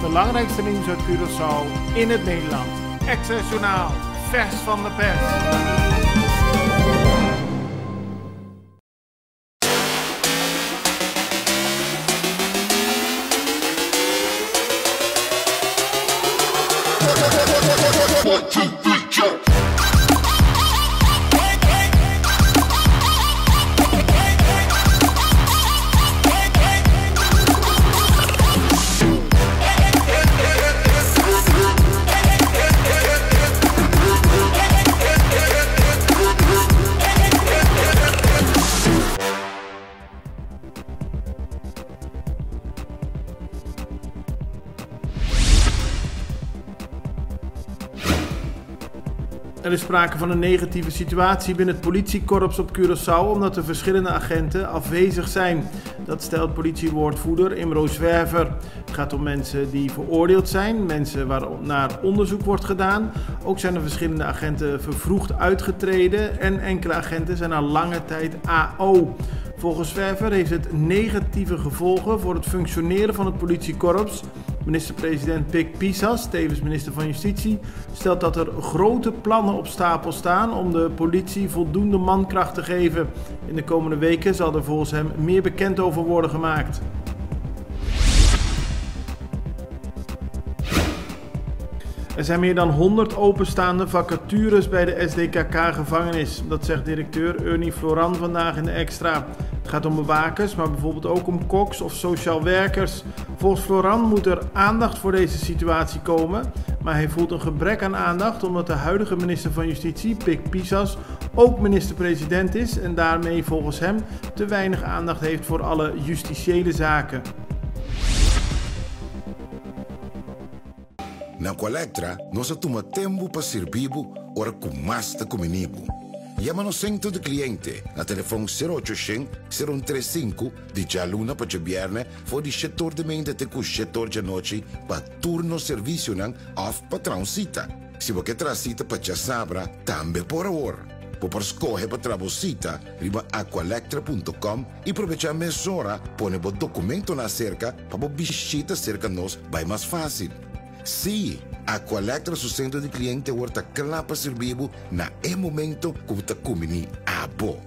belangrijkste nieuws uit Curaçao in het Nederland. Access Journaal, vers van de pers. Er is sprake van een negatieve situatie binnen het politiekorps op Curaçao omdat de verschillende agenten afwezig zijn. Dat stelt politiewoordvoerder Imro Zwerver. Het gaat om mensen die veroordeeld zijn, mensen waar naar onderzoek wordt gedaan. Ook zijn er verschillende agenten vervroegd uitgetreden en enkele agenten zijn al lange tijd AO. Volgens Zwerver heeft het negatieve gevolgen voor het functioneren van het politiekorps. Minister-president Pik Pisas, tevens minister van Justitie, stelt dat er grote plannen op stapel staan om de politie voldoende mankracht te geven. In de komende weken zal er volgens hem meer bekend over worden gemaakt. Er zijn meer dan 100 openstaande vacatures bij de SDKK-gevangenis. Dat zegt directeur Ernie Floran vandaag in de Extra. Het gaat om bewakers, maar bijvoorbeeld ook om koks of sociaal werkers. Volgens Floran moet er aandacht voor deze situatie komen. Maar hij voelt een gebrek aan aandacht omdat de huidige minister van Justitie, Pik Pisas, ook minister-president is. En daarmee volgens hem te weinig aandacht heeft voor alle justitiële zaken. Na Colectra, nós toma tempo para servir ora com mais de comunico. Llama-nos centro de cliente na telefone 0800-035 de jaluna para jabierne voor die setor de mente te cu setor de noche para turno serviço nang of patrãozita. Se você tracita para já sabra, também por hora. Por escolher para trabocita, riba aqualectra.com e aproveitar a mesura, põe o documento na cerca para visita cerca nós, vai mais fácil. Sim, a Colectra su centro de cliente wordt klaar para servir na momento como te comini abo.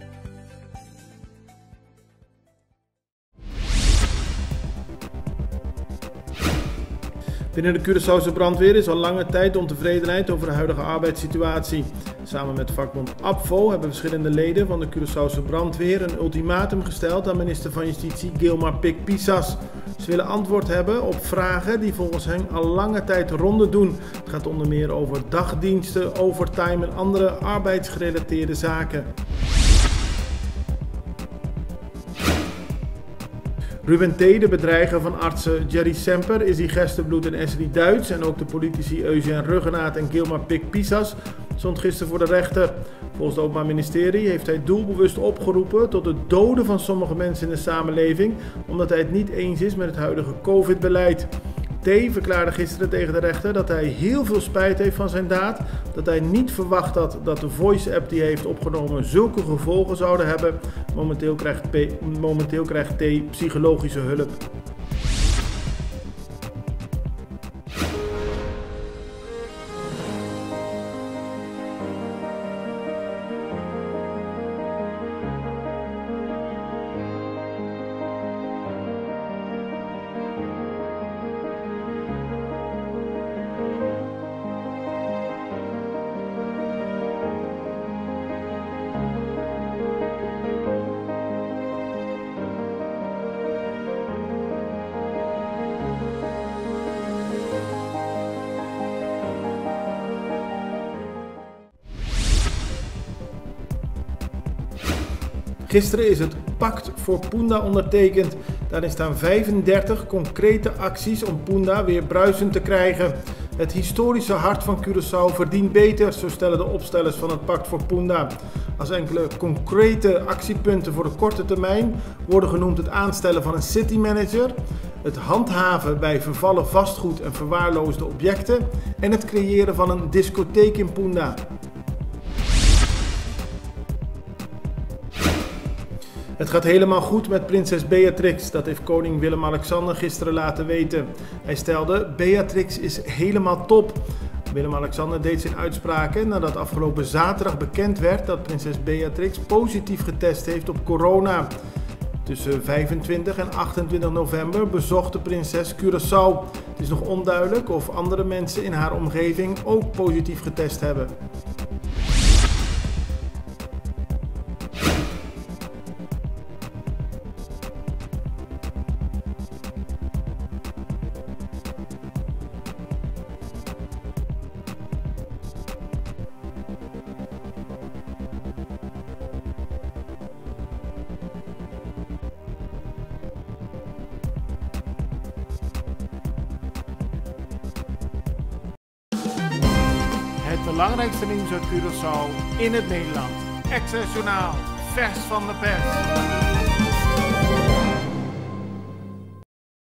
Binnen de Curaçaose brandweer is al lange tijd ontevredenheid over de huidige arbeidssituatie. Samen met vakbond APVO hebben verschillende leden van de Curaçaose brandweer een ultimatum gesteld aan minister van Justitie Gilmar Pik Pisas. Ze willen antwoord hebben op vragen die volgens hen al lange tijd ronde doen. Het gaat onder meer over dagdiensten, overtime en andere arbeidsgerelateerde zaken. Ruben T., de bedreiger van artsen Jerry Semper, Izzy Gesterbloed en Esri Duits en ook de politici Eugène Ruggenaat en Gilmar Pik Pisas stond gisteren voor de rechter. Volgens het Openbaar Ministerie heeft hij doelbewust opgeroepen tot het doden van sommige mensen in de samenleving, omdat hij het niet eens is met het huidige COVID-beleid. T. verklaarde gisteren tegen de rechter dat hij heel veel spijt heeft van zijn daad, dat hij niet verwacht had dat de voice-app die hij heeft opgenomen zulke gevolgen zouden hebben. Momenteel krijgt T. psychologische hulp. Gisteren is het Pact voor Punda ondertekend. Daarin staan 35 concrete acties om Punda weer bruisend te krijgen. Het historische hart van Curaçao verdient beter, zo stellen de opstellers van het Pact voor Punda. Als enkele concrete actiepunten voor de korte termijn worden genoemd het aanstellen van een citymanager, het handhaven bij vervallen vastgoed en verwaarloosde objecten en het creëren van een discotheek in Punda. Het gaat helemaal goed met prinses Beatrix, dat heeft koning Willem-Alexander gisteren laten weten. Hij stelde: Beatrix is helemaal top. Willem-Alexander deed zijn uitspraken nadat afgelopen zaterdag bekend werd dat prinses Beatrix positief getest heeft op corona. Tussen 25 en 28 november bezocht de prinses Curaçao. Het is nog onduidelijk of andere mensen in haar omgeving ook positief getest hebben. Het belangrijkste nieuws uit Curaçao in het Nederland. Extra Journaal, vers van de pers.